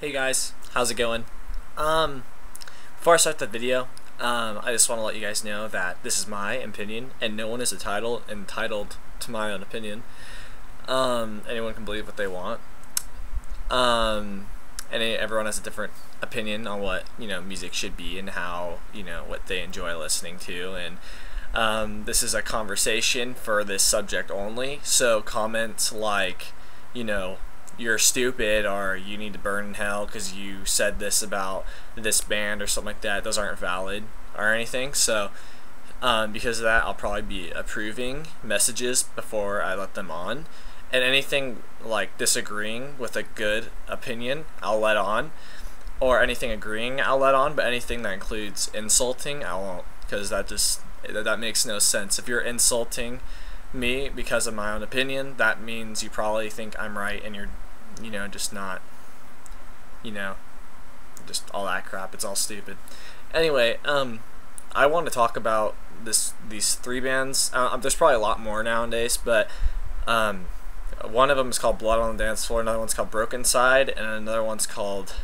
Hey guys, how's it going? Before I start the video, I just want to let you guys know that this is my opinion, and no one is entitled to my own opinion. Anyone can believe what they want. Everyone has a different opinion on what music should be and how what they enjoy listening to, and this is a conversation for this subject only. So comments like, you're stupid or you need to burn in hell because you said this about this band or something like that, those aren't valid or anything. So because of that, I'll probably be approving messages before I let them on, and anything like disagreeing with a good opinion I'll let on, or anything agreeing I'll let on, but anything that includes insulting I won't, because that makes no sense. If you're insulting me because of my own opinion, that means you probably think I'm right and you're just not, just all that crap. It's all stupid. Anyway, I want to talk about these three bands. There's probably a lot more nowadays, but one of them is called Blood on the Dance Floor, another one's called Broken Cyde, and another one's called ...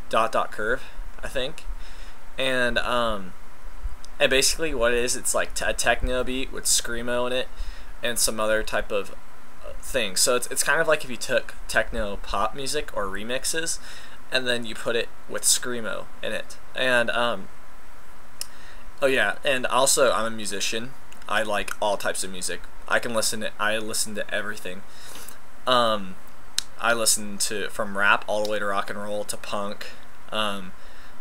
Curve, I think. And basically what it is, it's like a techno beat with screamo in it and some other type of thing. So it's kind of like if you took techno pop music or remixes and then you put it with screamo in it. And oh yeah, and also I'm a musician. I like all types of music. I listen to everything. I listen to from rap all the way to rock and roll to punk. But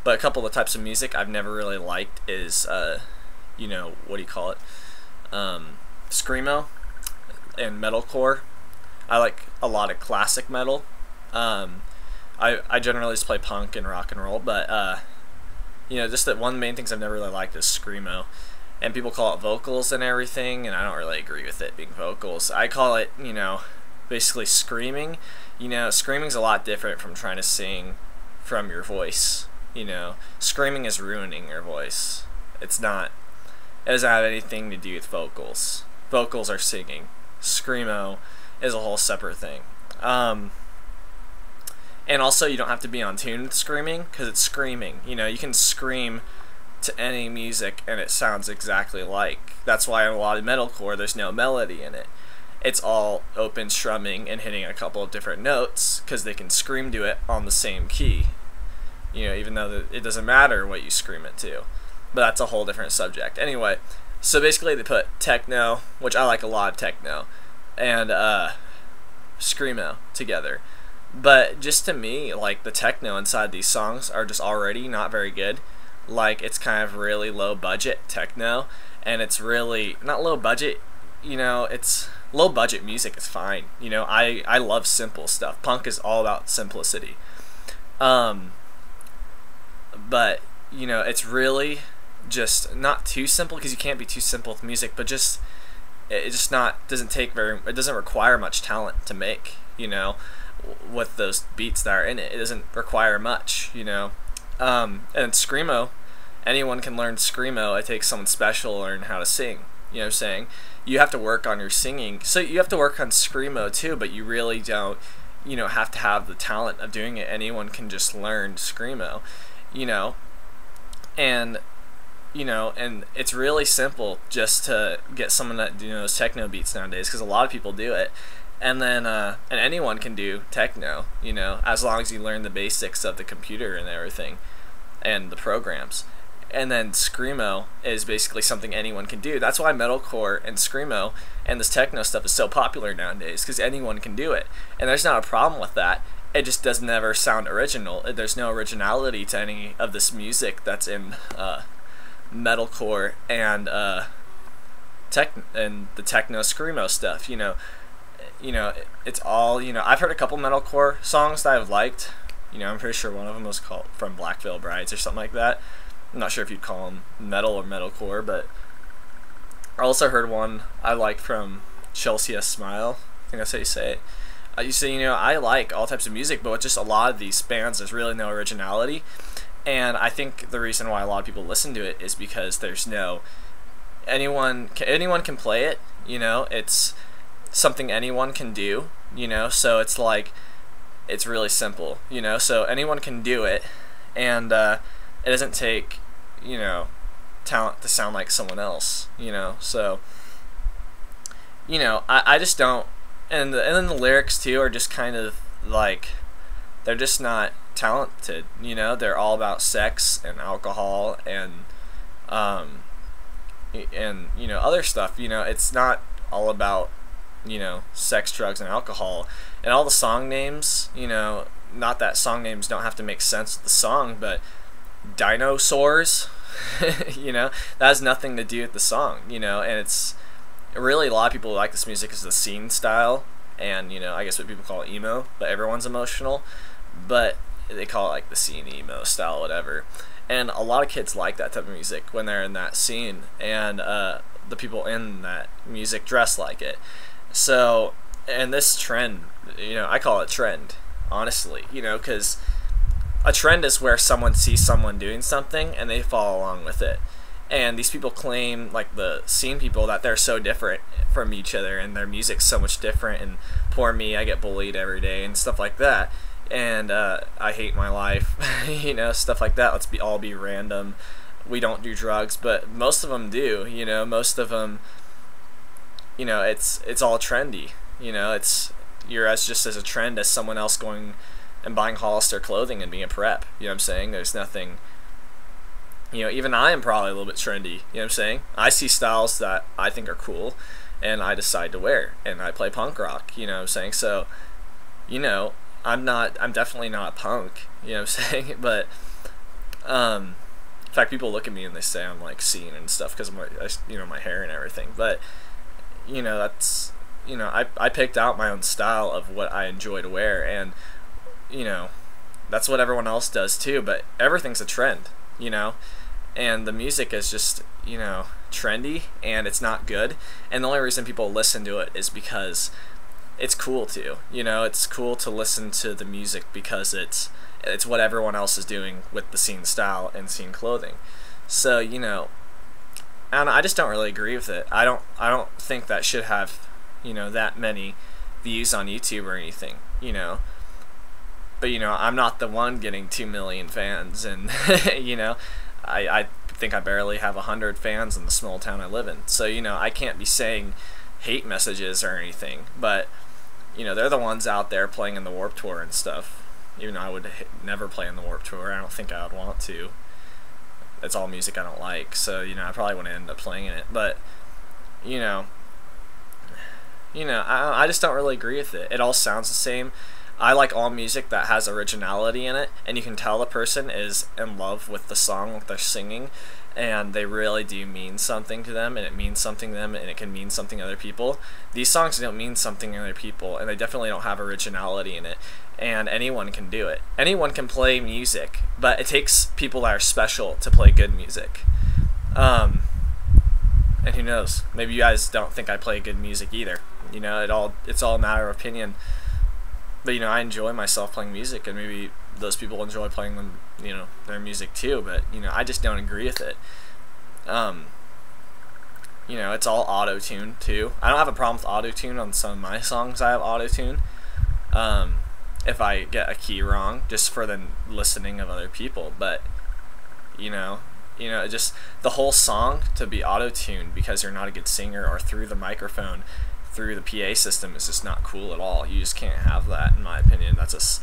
a couple of the types of music I've never really liked is what do you call it? Screamo and metalcore. I like a lot of classic metal. I generally just play punk and rock and roll, but just that one of the main things I've never really liked is screamo. And people call it vocals and everything, and I don't really agree with it being vocals. I call it, basically screaming. Screaming's a lot different from trying to sing from your voice. Screaming is ruining your voice. It doesn't have anything to do with vocals. Vocals are singing. Screamo is a whole separate thing. And also, you don't have to be on tune with screaming, because it's screaming. You can scream to any music and it sounds exactly like. That's why in a lot of metalcore there's no melody in it. It's all open strumming and hitting a couple of different notes, because they can scream to it on the same key. Even though it doesn't matter what you scream it to. But that's a whole different subject. Anyway, so basically they put techno, which I like a lot of techno, and screamo together. But just to me, like, the techno inside these songs are just already not very good. Like, it's kind of really low budget techno, and it's really not low budget. It's low budget music is fine. I love simple stuff. Punk is all about simplicity. But it's really just not too simple, because you can't be too simple with music, but it doesn't require much talent to make, with those beats that are in it. It doesn't require much, and screamo, anyone can learn screamo. It takes someone special to learn how to sing. You know what I'm saying? You have to work on your singing, so you have to work on screamo too, but you really don't have to have the talent of doing it. Anyone can just learn screamo, and and it's really simple just to get someone that knows techno beats nowadays, because a lot of people do it. And then and anyone can do techno, as long as you learn the basics of the computer and everything and the programs. And then screamo is basically something anyone can do. That's why metalcore and screamo and this techno stuff is so popular nowadays, because anyone can do it. And there's not a problem with that. It just does never sound original. There's no originality to any of this music that's in metalcore and the techno screamo stuff. It's all, I've heard a couple metalcore songs that I've liked. I'm pretty sure one of them was called From Black Veil Brides or something like that. I'm not sure if you'd call them metal or metalcore, but I also heard one I liked from Chelsea S. Smile. I think that's how you say it. You say, I like all types of music, but with just a lot of these bands, there's really no originality. And I think the reason why a lot of people listen to it is because there's no... Anyone can play it, It's something anyone can do, so it's like it's really simple, you know, so anyone can do it, and it doesn't take, you know, talent to sound like someone else, you know, so, you know, I just don't, and then the lyrics too are just kind of like, they're just not talented, you know, they're all about sex and alcohol and you know, other stuff, you know, it's not all about, you know, sex, drugs, and alcohol. And all the song names, you know, not that song names don't have to make sense with the song, but dinosaurs, you know, that has nothing to do with the song, you know, and it's really, a lot of people who like this music is the scene style, and, you know, I guess what people call emo, but everyone's emotional, but they call it like the scene emo style, whatever. And a lot of kids like that type of music when they're in that scene, and the people in that music dress like it. So, and this trend, you know, I call it trend, honestly, you know, because a trend is where someone sees someone doing something and they follow along with it. And these people claim, like the scene people, that they're so different from each other and their music's so much different, and poor me, I get bullied every day and stuff like that. And I hate my life, you know, stuff like that. Let's all be random. We don't do drugs, but most of them do, you know, most of them, you know, it's all trendy, you know, you're just as a trend as someone else going and buying Hollister clothing and being a prep, you know what I'm saying? There's nothing, you know, even I am probably a little bit trendy, you know what I'm saying? I see styles that I think are cool and I decide to wear, and I play punk rock, you know what I'm saying? So, you know, I'm definitely not a punk, you know what I'm saying? But, in fact, people look at me and they say I'm like scene and stuff because of my, you know, my hair and everything. But, you know, that's, you know, I picked out my own style of what I enjoy to wear, and, you know, that's what everyone else does too, but everything's a trend, you know, and the music is just, you know, trendy, and it's not good, and the only reason people listen to it is because it's cool to, you know, it's cool to listen to the music because it's what everyone else is doing with the scene style and scene clothing. So, you know, and I just don't really agree with it. I don't think that should have, you know, that many views on YouTube or anything, you know. But, you know, I'm not the one getting 2 million fans, and you know, I think I barely have 100 fans in the small town I live in. So, you know, I can't be saying hate messages or anything, but, you know, they're the ones out there playing in the Warped Tour and stuff. Even though I would never play in the Warped Tour, I don't think I would want to. It's all music I don't like, so, you know, I probably wouldn't end up playing in it. But, you know, I just don't really agree with it. It all sounds the same. I like all music that has originality in it, and you can tell the person is in love with the song that they're singing, and they really do mean something to them, and it means something to them, and it can mean something to other people. These songs don't mean something to other people, and they definitely don't have originality in it, and anyone can do it. Anyone can play music, but it takes people that are special to play good music. And who knows, maybe you guys don't think I play good music either. You know, it's all a matter of opinion. But, you know, I enjoy myself playing music, and maybe those people enjoy playing them, you know, their music too, but, you know, I just don't agree with it. You know, it's all auto-tune too. I don't have a problem with auto-tune on some of my songs. I have auto-tune if I get a key wrong, just for the listening of other people. But, you know, just the whole song to be auto-tuned because you're not a good singer, or through the microphone, through the PA system, is just not cool at all. You just can't have that, in my opinion. That's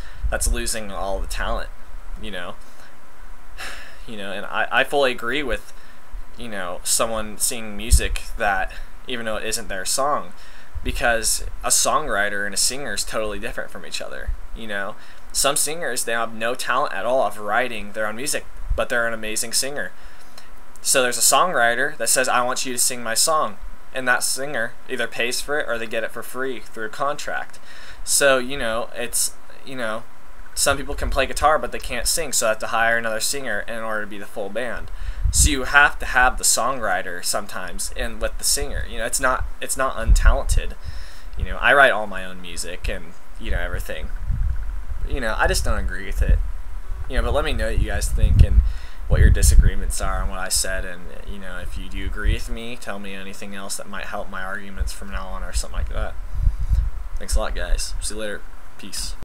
losing all the talent, you know. You know, and I fully agree with, you know, someone singing music that, even though it isn't their song, because a songwriter and a singer is totally different from each other, you know. Some singers, they have no talent at all of writing their own music, but they're an amazing singer. So there's a songwriter that says, I want you to sing my song, and that singer either pays for it or they get it for free through a contract. So, you know, it's, you know, some people can play guitar but they can't sing, so they have to hire another singer in order to be the full band. So you have to have the songwriter sometimes in with the singer. You know, it's not untalented. You know, I write all my own music and, you know, everything. You know, I just don't agree with it. You know, but let me know what you guys think and what your disagreements are on what I said, and, you know, if you do agree with me, tell me anything else that might help my arguments from now on or something like that. Thanks a lot, guys. See you later. Peace.